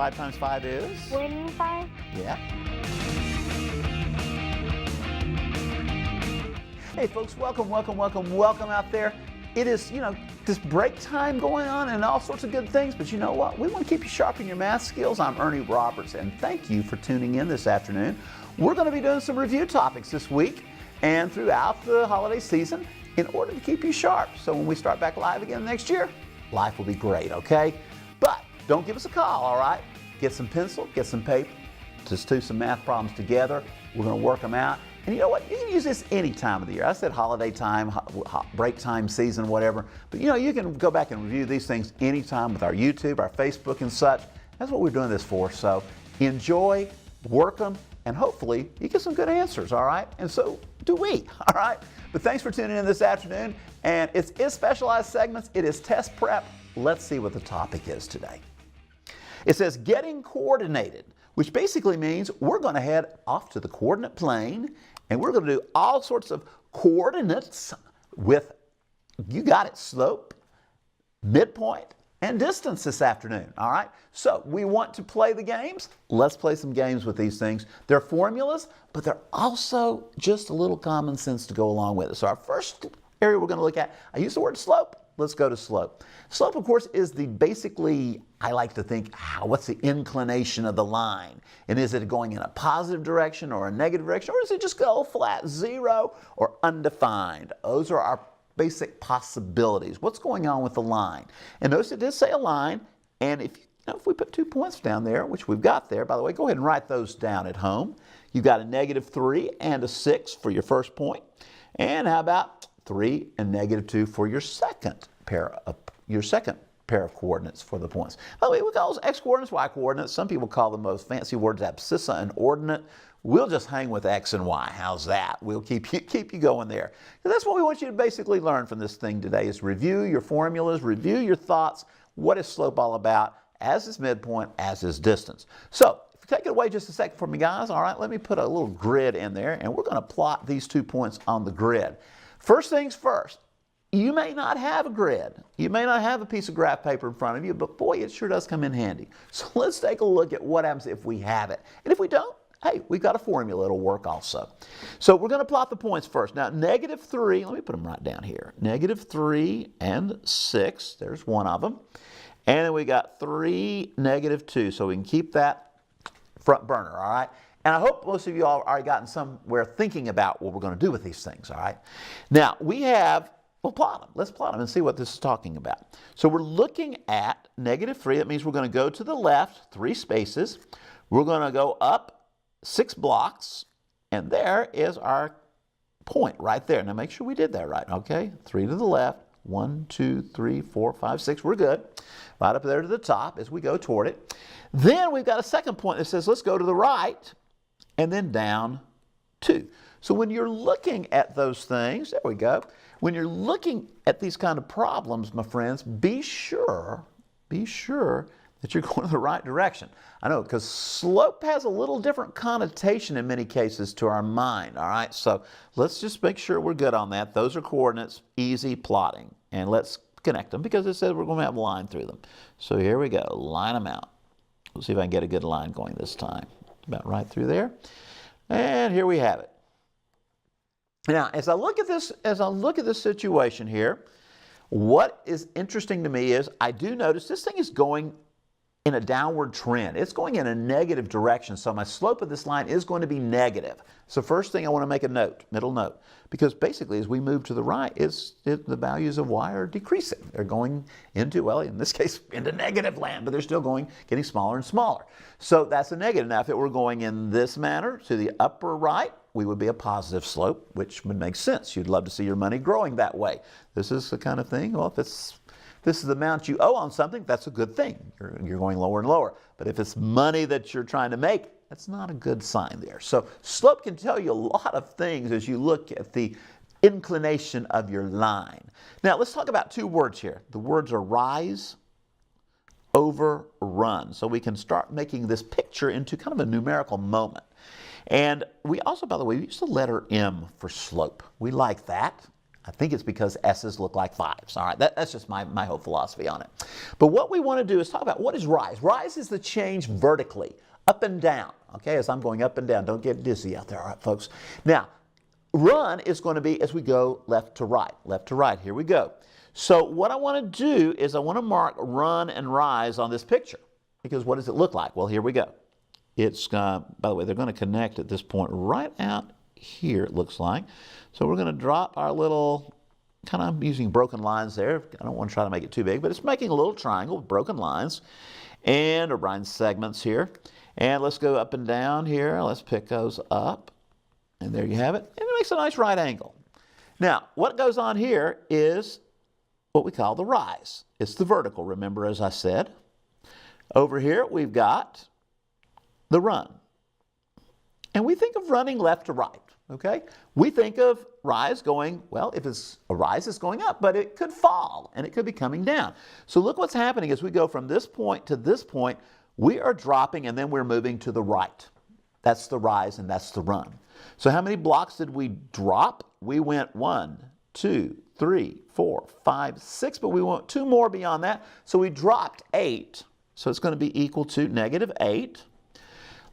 5 times 5 is? 25. Yeah. Hey folks, welcome out there. It is, this break time going on and all sorts of good things, but you know what? We want to keep you sharp in your math skills. I'm Ernie Roberts, and thank you for tuning in this afternoon. We're going to be doing some review topics this week and throughout the holiday season in order to keep you sharp. So when we start back live again next year, life will be great, okay? But don't give us a call, all right? Get some pencil, get some paper, just do some math problems together. We're going to work them out. And you know what? You can use this any time of the year. I said holiday time, break time, season, whatever. But you can go back and review these things anytime with our YouTube, our Facebook and such. That's what we're doing this for. So enjoy, work them, and hopefully you get some good answers, all right? And so do we, all right? But thanks for tuning in this afternoon. And it's specialized segments. It is test prep. Let's see what the topic is today. It says getting coordinated, which basically means we're going to head off to the coordinate plane and we're going to do all sorts of coordinates with, you got it, slope, midpoint, and distance this afternoon, all right? So we want to play the games. Let's play some games with these things. They're formulas, but they're also just a little common sense to go along with it. So our first area we're going to look at, I use the word slope. Let's go to slope. Slope, of course, is basically, I like to think, what's the inclination of the line? And is it going in a positive direction or a negative direction? Or is it just go flat, zero, or undefined? Those are our basic possibilities. What's going on with the line? And notice it did say a line. And if we put 2 points down there, which we've got there, by the way, go ahead and write those down at home. You've got a -3 and a 6 for your first point. And how about 3 and -2 for your second pair of coordinates for the points. By the way, we call those x coordinates, y coordinates. Some people call them those fancy words abscissa and ordinate. We'll just hang with x and y. How's that? We'll keep you going there. That's what we want you to basically learn from this thing today is review your formulas, review your thoughts. What is slope all about? As is midpoint, as is distance. So if you take it away just a second for me, guys. All right, let me put a little grid in there, and we're going to plot these 2 points on the grid. First things first, you may not have a grid. You may not have a piece of graph paper in front of you, but boy, it sure does come in handy. So let's take a look at what happens if we have it. And if we don't, hey, we've got a formula. It'll work also. So we're going to plot the points first. Now, -3, let me put them right down here. -3 and 6, there's one of them. And then we got 3, -2, so we can keep that front burner, all right? And I hope most of you all have already gotten somewhere thinking about what we're going to do with these things, all right? Now, we'll plot them. Let's plot them and see what this is talking about. So we're looking at -3. That means we're going to go to the left 3 spaces. We're going to go up 6 blocks, and there is our point right there. Now, make sure we did that right, okay? 3 to the left. 1, 2, 3, 4, 5, 6. We're good. Right up there to the top as we go toward it. Then we've got a second point that says, let's go to the right, and then down 2. So when you're looking at those things, there we go. When you're looking at these kind of problems, my friends, be sure that you're going in the right direction. I know, because slope has a little different connotation in many cases to our mind, all right? So let's just make sure we're good on that. Those are coordinates, easy plotting. And let's connect them because it says we're going to have a line through them. So here we go, line them out. We'll see if I can get a good line going this time. About right through there. And here we have it. Now, as I look at this situation here, what is interesting to me is I do notice this thing is going in a downward trend. It's going in a negative direction, so my slope of this line is going to be negative. So first thing I want to make a note, middle note, because basically as we move to the right, the values of y are decreasing. They're going into, well, in this case, into negative land, but they're still getting smaller and smaller. So that's a negative. Now, if it were going in this manner to the upper right, we would be a positive slope, which would make sense. You'd love to see your money growing that way. This is the kind of thing, well, if this is the amount you owe on something, that's a good thing. You're going lower and lower. But if it's money that you're trying to make, that's not a good sign there. So slope can tell you a lot of things as you look at the inclination of your line. Now let's talk about 2 words here. The words are rise, over, run. So we can start making this picture into kind of a numerical moment. And we also, by the way, we use the letter M for slope. We like that. I think it's because S's look like 5s. All right, that's just my whole philosophy on it. But what we want to do is talk about what is rise. Rise is the change vertically, up and down. Okay, as I'm going up and down. Don't get dizzy out there, all right, folks. Now, run is going to be as we go left to right. Left to right, here we go. So what I want to do is I want to mark run and rise on this picture. Because what does it look like? Well, here we go. It's, by the way, they're going to connect at this point right out here, it looks like. So we're going to drop our little, kind of using broken lines there. I don't want to try to make it too big, but it's making a little triangle with broken lines and line segments here. And let's go up and down here. Let's pick those up. And there you have it. And it makes a nice right angle. Now, what goes on here is what we call the rise. It's the vertical, remember, as I said. Over here, we've got the run. And we think of running left to right, okay? We think of rise going, well, if it's a rise, it's going up, but it could fall, and it could be coming down. So look what's happening as we go from this point to this point. We are dropping, and then we're moving to the right. That's the rise, and that's the run. So how many blocks did we drop? We went 1, 2, 3, 4, 5, 6, but we went 2 more beyond that. So we dropped 8. So it's going to be equal to -8.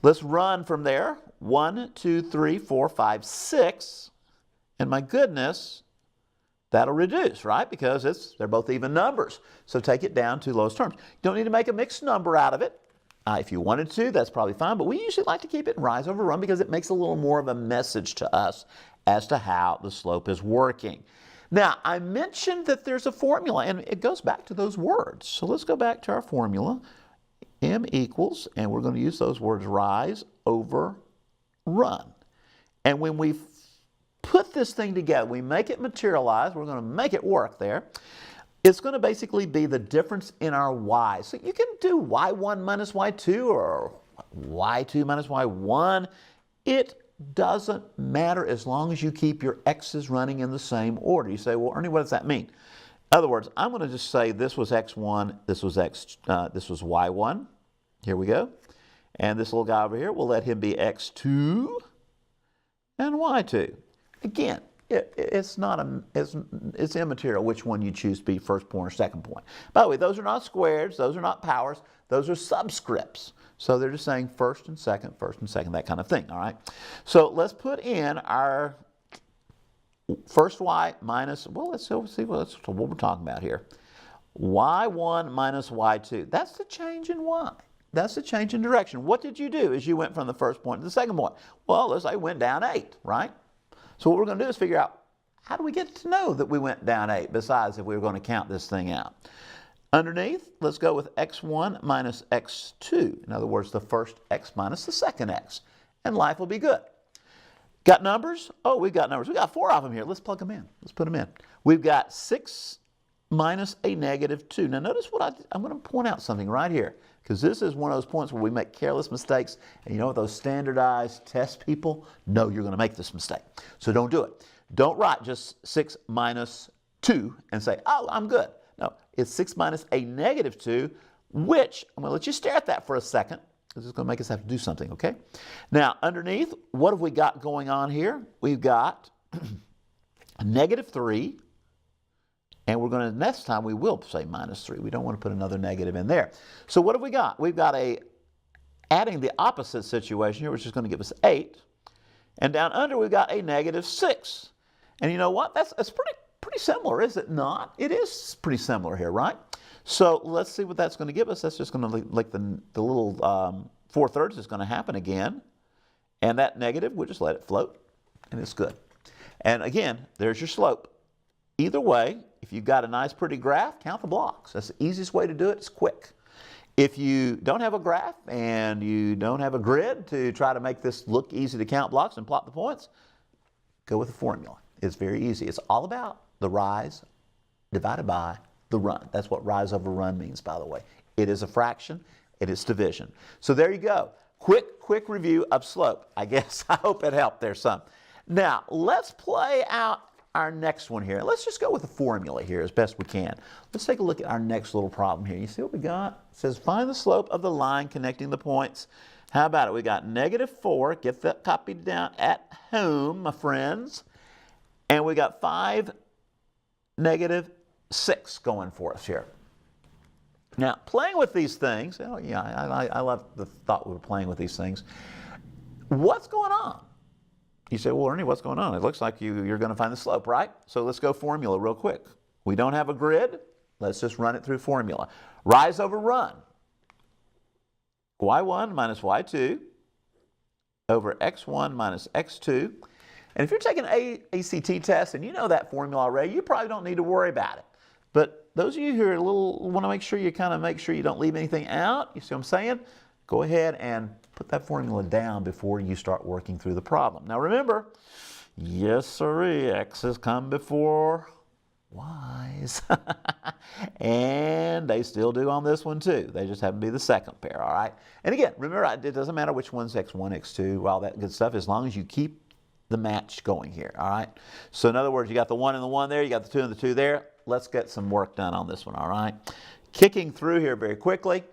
Let's run from there. 1, 2, 3, 4, 5, 6. And my goodness, that'll reduce, right? Because they're both even numbers. So take it down to lowest terms. You don't need to make a mixed number out of it. If you wanted to, that's probably fine. But we usually like to keep it rise over run because it makes a little more of a message to us as to how the slope is working. Now, I mentioned that there's a formula, and it goes back to those words. So let's go back to our formula. M equals, and we're going to use those words, rise over run. And when we put this thing together, we make it materialize, we're going to make it work there. It's going to basically be the difference in our y. So you can do y1 minus y2 or y2 minus y1. It doesn't matter as long as you keep your x's running in the same order. You say, well, Ernie, what does that mean? In other words, I'm going to just say this was x1, this was y1. Here we go. And this little guy over here, we'll let him be x2 and y2. Again, it's immaterial which one you choose to be first point or second point. By the way, those are not squares, those are not powers, those are subscripts. So they're just saying first and second, that kind of thing, all right? So let's put in our first y minus, well, let's see what we're talking about here. y1 minus y2. That's the change in y. That's the change in direction. What did you do as you went from the first point to the second point? Well, let's say we went down 8, right? So what we're going to do is figure out, how do we get to know that we went down 8, besides if we were going to count this thing out? Underneath, let's go with x1 minus x2. In other words, the first x minus the second x. And life will be good. Got numbers? Oh, we've got numbers. We've got 4 of them here. Let's plug them in. Let's put them in. We've got 6 minus a -2. Now notice what I'm going to point out something right here, because this is one of those points where we make careless mistakes. And you know what, those standardized test people know you're going to make this mistake. So don't do it. Don't write just 6 minus 2 and say, oh, I'm good. No, it's 6 minus a -2, which I'm going to let you stare at that for a second. This is going to make us have to do something, okay? Now, underneath, what have we got going on here? We've got a -3, and we're going to, next time we will say -3. We don't want to put another negative in there. So what have we got? We've got adding the opposite situation here, which is going to give us 8. And down under, we've got a -6. And you know what? That's pretty similar, is it not? It is pretty similar here, right? So let's see what that's going to give us. That's just going to, like the little 4/3 is going to happen again. And that negative, we'll just let it float, and it's good. And again, there's your slope. Either way, if you've got a nice pretty graph, count the blocks. That's the easiest way to do it. It's quick. If you don't have a graph and you don't have a grid to try to make this look easy to count blocks and plot the points, go with the formula. It's very easy. It's all about the rise divided by the run. That's what rise over run means, by the way. It is a fraction. It is division. So there you go. Quick review of slope. I guess I hope it helped there some. Now, let's play out our next one here. Let's just go with the formula here as best we can. Let's take a look at our next little problem here. You see what we got? It says find the slope of the line connecting the points. How about it? We got -4. Get that copied down at home, my friends. And we got 5 negative 6 going for us here. Now, playing with these things, oh yeah, I love the thought we were playing with these things. What's going on? You say, well, Ernie, what's going on? It looks like you're going to find the slope, right? So let's go formula real quick. We don't have a grid. Let's just run it through formula. Rise over run. y1 minus y2 over x1 minus x2. And if you're taking an ACT test and you know that formula already, you probably don't need to worry about it. But those of you who are a little, want to make sure you kind of make sure you don't leave anything out, you see what I'm saying? Go ahead and put that formula down before you start working through the problem. Now remember, yes sirree, x's come before y's. And they still do on this one too. They just happen to be the second pair, all right? And again, remember, it doesn't matter which one's x1, x2, all that good stuff, as long as you keep the match going here, all right? So in other words, you got the 1 and the 1 there, you got the 2 and the 2 there. Let's get some work done on this one, all right? Kicking through here very quickly.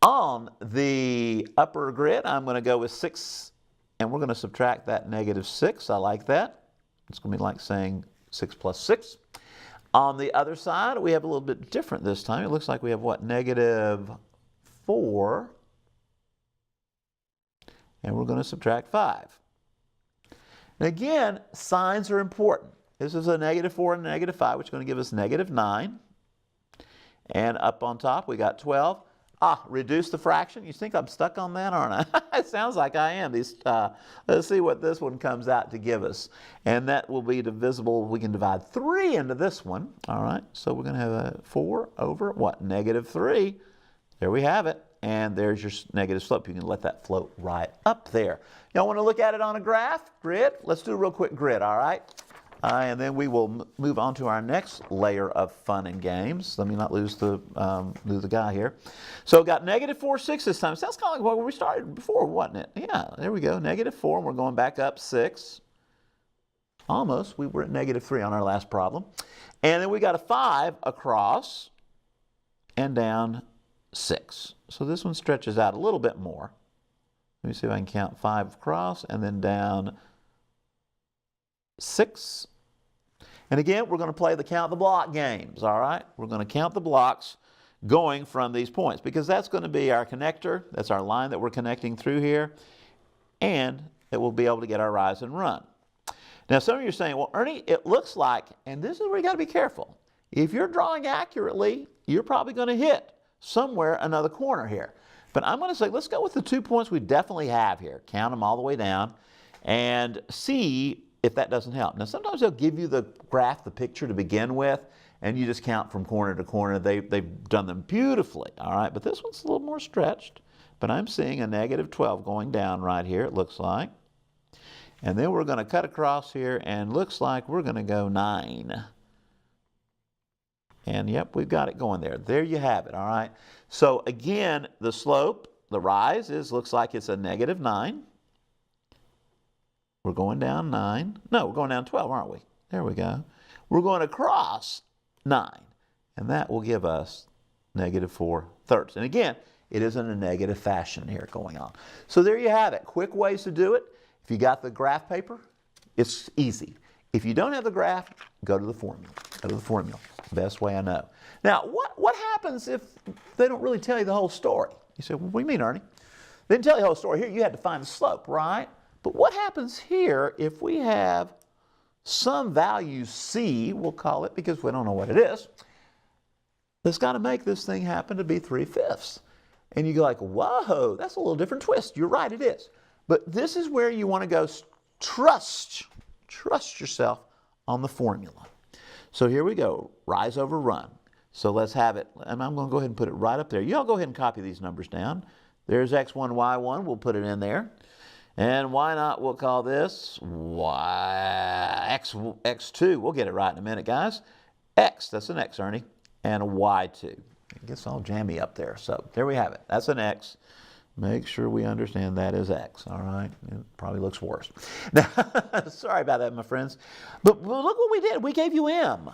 On the upper grid, I'm going to go with 6, and we're going to subtract that negative 6. I like that. It's going to be like saying 6 plus 6. On the other side, we have a little bit different this time. It looks like we have what? Negative 4. And we're going to subtract 5. And again, signs are important. This is a negative 4 and a negative 5, which is going to give us negative 9. And up on top, we got 12. Reduce the fraction. You think I'm stuck on that, aren't I? It sounds like I am. Let's see what this one comes out to give us. And that will be divisible. We can divide 3 into this one. All right, so we're going to have a 4 over what? Negative 3. There we have it. And there's your negative slope. You can let that float right up there. Y'all want to look at it on a graph? Grid? Let's do a real quick grid, all right? And then we will move on to our next layer of fun and games. Let me not lose the guy here. So got negative 4, 6 this time. Sounds kind of like where we started before, wasn't it? Yeah, there we go. Negative 4, and we're going back up 6. Almost. We were at negative 3 on our last problem. And then we got a 5 across and down 6. So this one stretches out a little bit more. Let me see if I can count 5 across and then down 6. And again, we're going to play the count the block games, all right? We're going to count the blocks going from these points because that's going to be our connector. That's our line that we're connecting through here. And it will be able to get our rise and run. Now, some of you are saying, well, Ernie, it looks like, and this is where you got to be careful. If you're drawing accurately, you're probably going to hit somewhere another corner here. But I'm going to say, let's go with the 2 points we definitely have here. Count them all the way down and see if that doesn't help. Now, sometimes they'll give you the graph, the picture to begin with, and you just count from corner to corner. They've done them beautifully, all right? But this one's a little more stretched. But I'm seeing a negative 12 going down right here, it looks like. And then we're going to cut across here, and looks like we're going to go 9. And yep, we've got it going there. There you have it, all right? So again, the slope, the rise looks like it's a negative 9. We're going down 9. No, we're going down 12, aren't we? There we go. We're going across 9. And that will give us negative 4/3. And again, it is in a negative fashion here going on. So there you have it. Quick ways to do it. If you got the graph paper, it's easy. If you don't have the graph, go to the formula. Go to the formula. Best way I know. Now, what happens if they don't really tell you the whole story? You say, well, what do you mean, Ernie? They didn't tell you the whole story. Here, you had to find the slope, right? But what happens here if we have some value C, we'll call it, because we don't know what it is, that's got to make this thing happen to be 3/5. And you go like, whoa, that's a little different twist. You're right, it is. But this is where you want to go trust yourself on the formula. So here we go, rise over run. So let's have it, and I'm going to go ahead and put it right up there. You all go ahead and copy these numbers down. There's x1, y1, we'll put it in there. And why not, we'll call this x2. We'll get it right in a minute, guys. X, that's an X, Ernie, and a y2. It gets all jammy up there. So there we have it. That's an X. Make sure we understand that is X, all right? It probably looks worse. Now, sorry about that, my friends. But look what we did. We gave you M.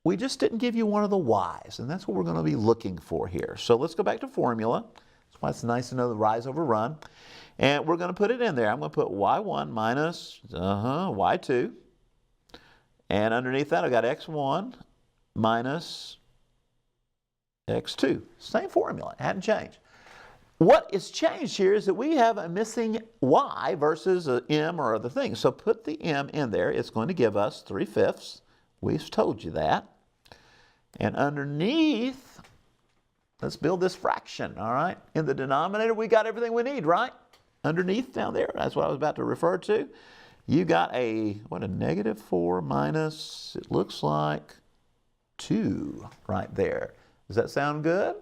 We just didn't give you one of the Y's, and that's what we're going to be looking for here. So let's go back to formula. That's why it's nice to know the rise over run. And we're going to put it in there. I'm going to put y1 minus y2. And underneath that, I've got x1 minus x2. Same formula, it hadn't changed. What is changed here is that we have a missing y versus an m or other things. So put the m in there. It's going to give us 3/5. We've told you that. And underneath, let's build this fraction, all right? In the denominator, we got everything we need, right? Underneath down there, that's what I was about to refer to. You got a -4 minus, it looks like 2 right there. Does that sound good?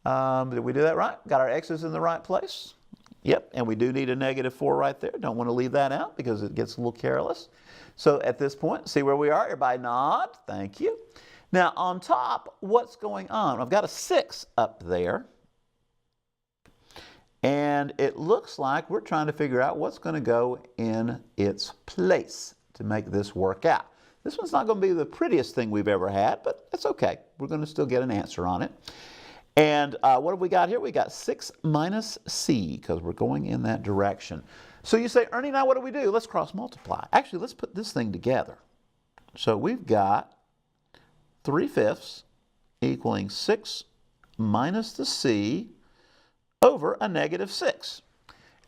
Did we do that right? Got our x's in the right place? Yep, and we do need a -4 right there. Don't want to leave that out because it gets a little careless. So at this point, see where we are? Everybody nod. Thank you. Now on top, what's going on? I've got a 6 up there. And it looks like we're trying to figure out what's going to go in its place to make this work out. This one's not going to be the prettiest thing we've ever had, but it's okay. We're going to still get an answer on it. And what have we got here? We got 6 minus c, because we're going in that direction. So you say, Ernie, now what do we do? Let's cross multiply. Actually, let's put this thing together. So we've got 3/5 equaling 6 minus the c over a -6.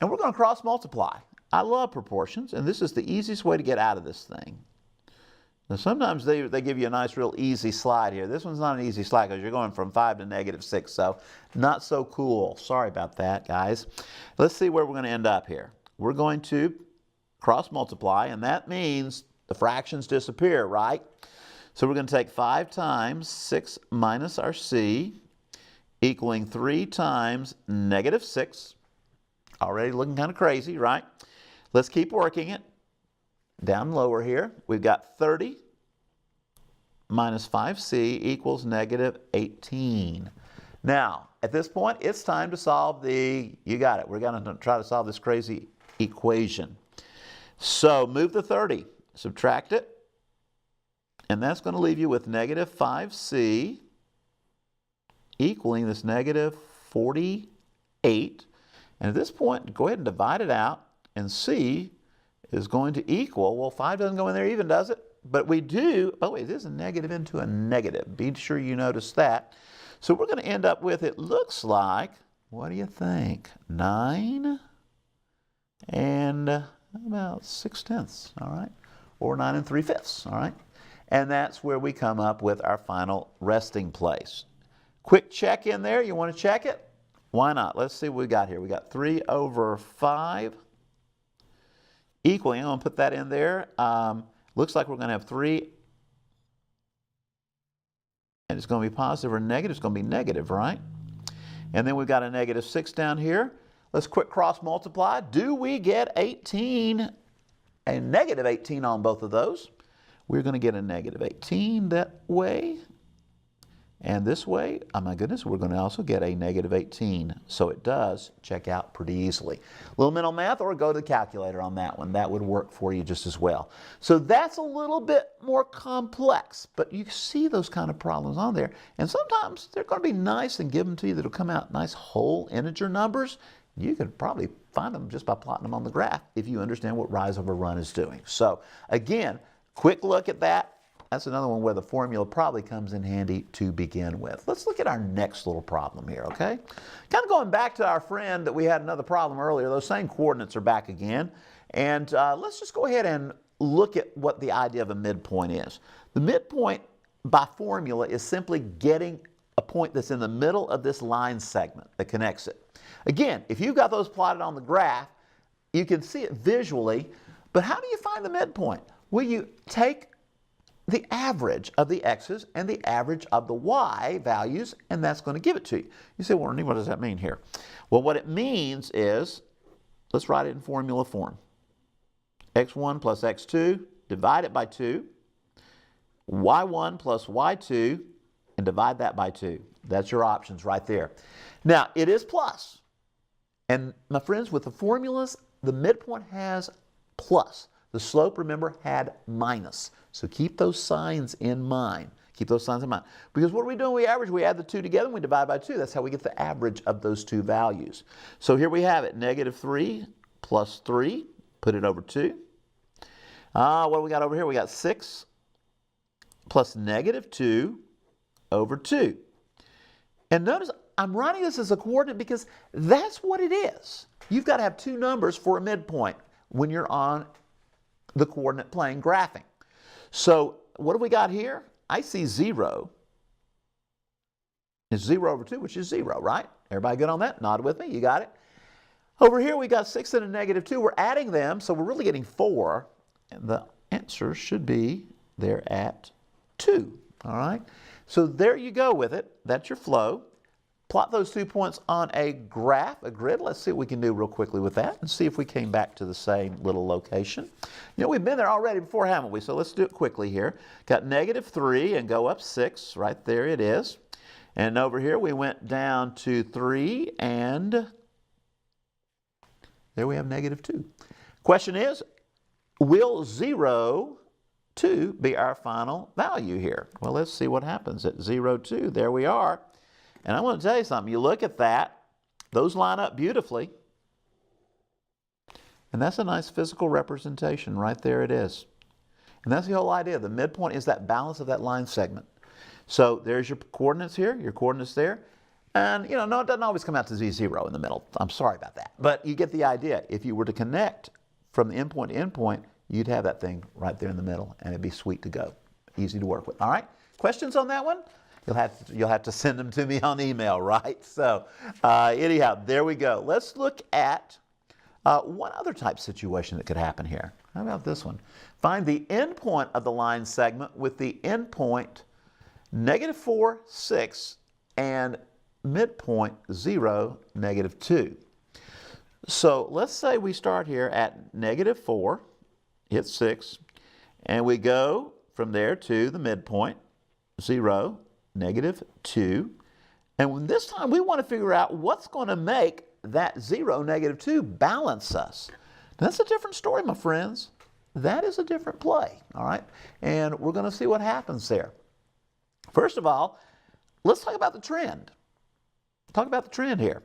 And we're going to cross multiply. I love proportions, and this is the easiest way to get out of this thing. Now sometimes they give you a nice real easy slide here. This one's not an easy slide because you're going from 5 to -6, so not so cool. Sorry about that, guys. Let's see where we're going to end up here. We're going to cross multiply, and that means the fractions disappear, right? So we're going to take 5 times 6 minus our c equaling 3 times -6. Already looking kind of crazy, right? Let's keep working it. Down lower here, we've got 30 minus 5c equals -18. Now, at this point, it's time to solve the, you got it, we're going to try to solve this crazy equation. So move the 30, subtract it, and that's going to leave you with -5c equaling this -48. And at this point, go ahead and divide it out, and c is going to equal, well, 5 doesn't go in there even, does it? But we do, by the way, it is a negative into a negative. Be sure you notice that. So we're going to end up with, it looks like, what do you think? 9 and about 6/10, all right? Or 9 3/5, all right? And that's where we come up with our final resting place. Quick check in there. You want to check it? Why not? Let's see what we got here. We got 3/5 equaling, I'm going to put that in there. Looks like we're going to have 3, and it's going to be positive or negative. It's going to be negative, right? And then we've got a -6 down here. Let's quick cross multiply. Do we get 18? A -18 on both of those. We're going to get a -18 that way. And this way, oh my goodness, we're going to also get a -18. So it does check out pretty easily. A little mental math, or go to the calculator on that one. That would work for you just as well. So that's a little bit more complex, but you see those kind of problems on there. And sometimes they're going to be nice and give them to you that'll come out nice whole integer numbers. You can probably find them just by plotting them on the graph if you understand what rise over run is doing. So again, quick look at that. That's another one where the formula probably comes in handy to begin with. Let's look at our next little problem here, okay? Kind of going back to our friend that we had another problem earlier, those same coordinates are back again. And let's just go ahead and look at what the idea of a midpoint is. The midpoint by formula is simply getting a point that's in the middle of this line segment that connects it. Again, if you've got those plotted on the graph, you can see it visually, but how do you find the midpoint? Well, you take the average of the x's and the average of the y values, and that's going to give it to you. You say, well, Ernie, what does that mean here? Well, what it means is, let's write it in formula form. x1 plus x2, divide it by 2. y1 plus y2, and divide that by 2. That's your options right there. Now, it is plus. And my friends, with the formulas, the midpoint has plus. The slope, remember, had minus. So keep those signs in mind. Keep those signs in mind. Because what are we doing? We average. We add the two together and we divide by 2. That's how we get the average of those two values. So here we have it. -3 plus 3. Put it over 2. What do we got over here? We got 6 plus negative 2 over 2. And notice I'm writing this as a coordinate because that's what it is. You've got to have two numbers for a midpoint when you're on the coordinate plane graphing. So what do we got here? I see 0. It's 0 over 2, which is 0, right? Everybody good on that? Nod with me. You got it? Over here we got 6 and a negative 2. We're adding them, so we're really getting 4. And the answer should be there at 2. All right? So there you go with it. That's your flow. Plot those 2 points on a graph, a grid. Let's see what we can do real quickly with that and see if we came back to the same little location. You know, we've been there already before, haven't we? So let's do it quickly here. Got negative 3 and go up 6. Right there it is. And over here we went down to 3 and there we have negative 2. Question is, will 0, 2 be our final value here? Well, let's see what happens at 0, 2. There we are. And I want to tell you something. You look at that. Those line up beautifully. And that's a nice physical representation. Right there it is. And that's the whole idea. The midpoint is that balance of that line segment. So there's your coordinates here, your coordinates there. And, you know, no, it doesn't always come out to Z0 in the middle. I'm sorry about that. But you get the idea. If you were to connect from the endpoint to endpoint, you'd have that thing right there in the middle, and it'd be sweet to go. Easy to work with. All right? Questions on that one? You'll have to send them to me on email, right? So anyhow, there we go. Let's look at one other type situation that could happen here. How about this one? Find the endpoint of the line segment with the endpoint negative 4, 6, and midpoint 0, negative 2. So let's say we start here at negative 4, hit 6, and we go from there to the midpoint, 0, negative 2. And this time we want to figure out what's going to make that 0, negative 2 balance us. Now, that's a different story, my friends. That is a different play, all right? And we're going to see what happens there. First of all, let's talk about the trend. Talk about the trend here.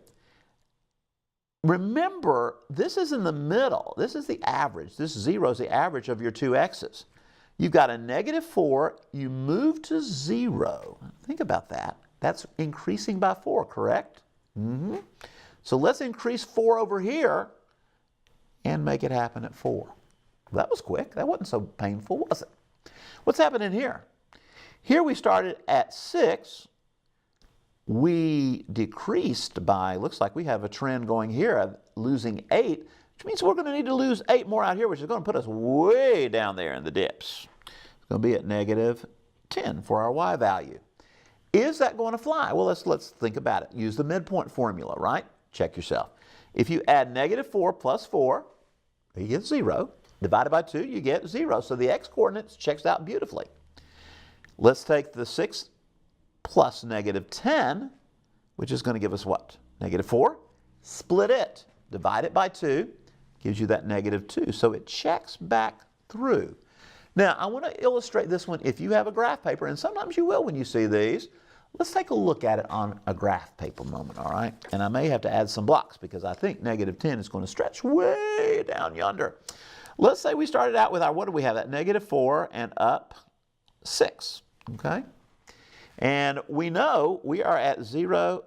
Remember, this is in the middle. This is the average. This 0 is the average of your two x's. You've got a negative 4. You move to 0. Think about that. That's increasing by 4, correct? Mm-hmm. So let's increase 4 over here and make it happen at 4. That was quick. That wasn't so painful, was it? What's happening here? Here we started at 6. We decreased by, looks like we have a trend going here of losing 8, which means we're going to need to lose 8 more out here, which is going to put us way down there in the dips. It's going to be at negative 10 for our y value. Is that going to fly? Well, let's think about it. Use the midpoint formula, right? Check yourself. If you add negative 4 plus 4, you get 0. Divided by 2, you get 0. So the x-coordinates checks out beautifully. Let's take the 6 plus negative 10, which is going to give us what? Negative 4. Split it. Divide it by 2. Gives you that negative 2. So it checks back through. Now, I want to illustrate this one if you have a graph paper, and sometimes you will when you see these. Let's take a look at it on a graph paper moment, all right? And I may have to add some blocks because I think negative 10 is going to stretch way down yonder. Let's say we started out with our, what do we have? That negative 4 and up 6, okay? And we know we are at 0,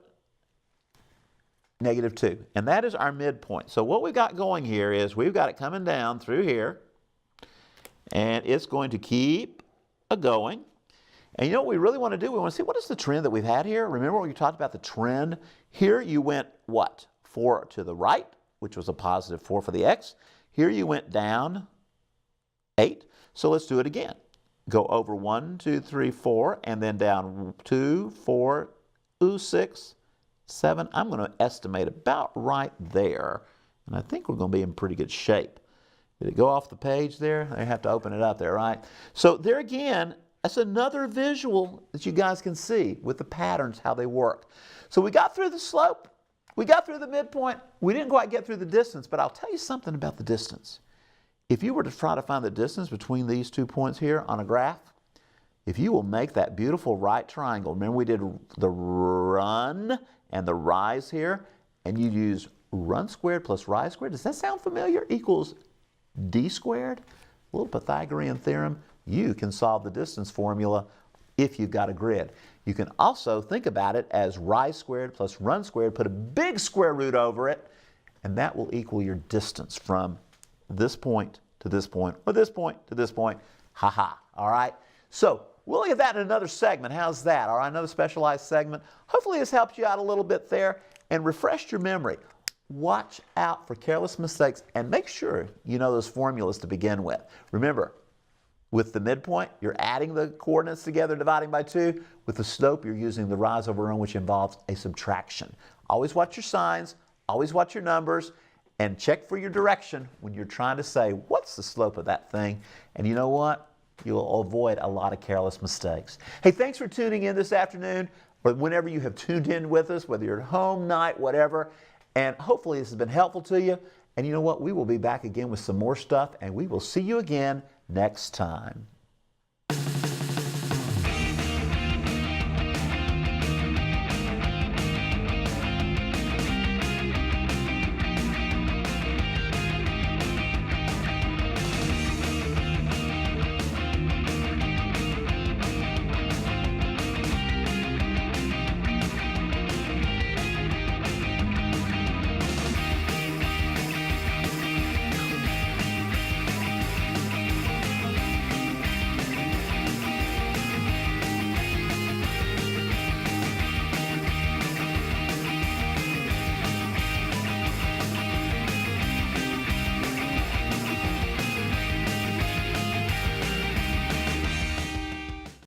negative 2. And that is our midpoint. So what we've got going here is we've got it coming down through here. And it's going to keep going. And you know what we really want to do? We want to see what is the trend that we've had here. Remember when we talked about the trend? Here you went what? 4 to the right, which was a positive 4 for the x. Here you went down 8. So let's do it again. Go over 1, 2, 3, 4, and then down 2, 4, 6, 7. I'm going to estimate about right there. And I think we're going to be in pretty good shape. Did it go off the page there? I have to open it up there, right? So there again, that's another visual that you guys can see with the patterns, how they work. So we got through the slope. We got through the midpoint. We didn't quite get through the distance, but I'll tell you something about the distance. If you were to try to find the distance between these 2 points here on a graph, if you will make that beautiful right triangle, remember we did the run and the rise here, and you use run squared plus rise squared. Does that sound familiar? Equals d squared. a little Pythagorean theorem, you can solve the distance formula if you've got a grid. You can also think about it as rhi squared plus run squared, put a big square root over it, and that will equal your distance from this point to this point, or this point to this point. Ha-ha, all right? So we'll look at that in another segment. How's that? All right, another specialized segment. Hopefully this helped you out a little bit there and refreshed your memory. Watch out for careless mistakes and make sure you know those formulas to begin with. Remember, with the midpoint, you're adding the coordinates together, dividing by 2. With the slope, you're using the rise over run, which involves a subtraction. Always watch your signs, always watch your numbers, and check for your direction when you're trying to say, what's the slope of that thing? And you know what? You'll avoid a lot of careless mistakes. Hey, thanks for tuning in this afternoon, or whenever you have tuned in with us, whether you're at home, night, whatever. And hopefully this has been helpful to you. And you know what? We will be back again with some more stuff, and we will see you again next time.